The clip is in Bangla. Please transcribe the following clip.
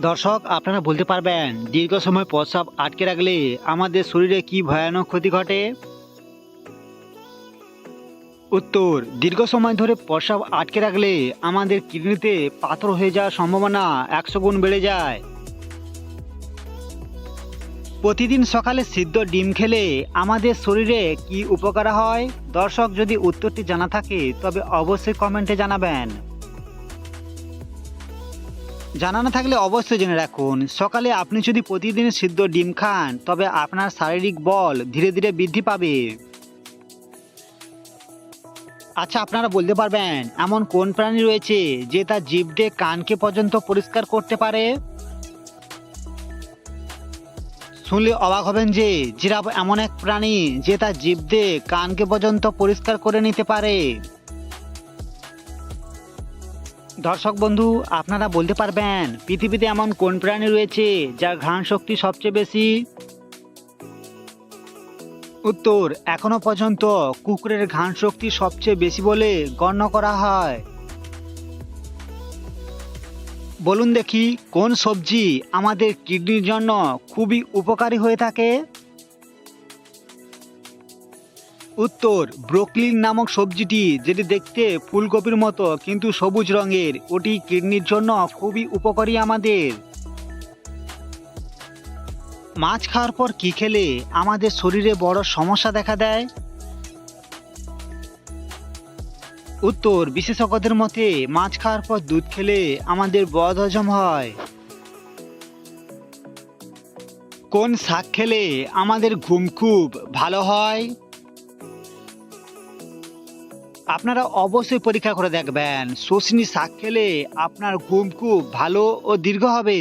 দর্শক, আপনারা বলতে পারবেন দীর্ঘ সময় প্রস্রাব আটকে রাখলে আমাদের শরীরে কি ভয়ানক ক্ষতি ঘটে? উত্তর: দীর্ঘ সময় ধরে প্রস্রাব আটকে রাখলে আমাদের কিডনিতে পাথর হয়ে যাওয়ার সম্ভাবনা 100 গুণ বেড়ে যায়। প্রতিদিন সকালে সিদ্ধ ডিম খেলে আমাদের শরীরে কি উপকার হয়? দর্শক, যদি উত্তরটি জানা থাকে তবে অবশ্যই কমেন্টে জানাবেন। জানা না থাকলে অবশ্যই জেনে রাখুন, সকালে আপনি যদি প্রতিদিন সিদ্ধ ডিম খান তবে আপনার শারীরিক বল ধীরে ধীরে বৃদ্ধি পাবে। আচ্ছা, আপনারা বলতে পারবেন এমন কোন প্রাণী রয়েছে যে তার জিভ দিয়ে কানকে পর্যন্ত পরিষ্কার করতে পারে? শুনলে অবাক হবেন যে জিরাফ এমন এক প্রাণী যে তার জিভ দিয়ে কানকে পর্যন্ত পরিষ্কার করে নিতে পারে। দর্শক বন্ধু, আপনারা বলতে পারবেন পৃথিবীতে এমন কোন প্রাণী রয়েছে যার ঘ্রাণ শক্তি সবচেয়ে বেশি? উত্তর: এখনো পর্যন্ত কুকুরের ঘ্রাণ শক্তি সবচেয়ে বেশি বলে গণ্য করা হয়। বলুন দেখি, কোন সবজি আমাদের কিডনির জন্য খুবই উপকারী হয়ে থাকে? উত্তর: ব্রোকলি নামক সবজিটি, যেটি দেখতে ফুলকপির মতো কিন্তু সবুজ রঙের, ওটি কিডনির জন্য খুবই উপকারী আমাদের। মাছ খাওয়ার পর কি খেলে আমাদের শরীরে বড় সমস্যা দেখা দেয়? উত্তর: বিশেষজ্ঞদের মতে মাছ খাওয়ার পর দুধ খেলে আমাদের বদহজম হয়। কোন শাক খেলে আমাদের ঘুম খুব ভালো হয়? আপনারা অবশ্যই পরীক্ষা করে দেখবেন, শোষনি শাক খেলে আপনার ঘুম খুব ভালো ও দীর্ঘ হবে।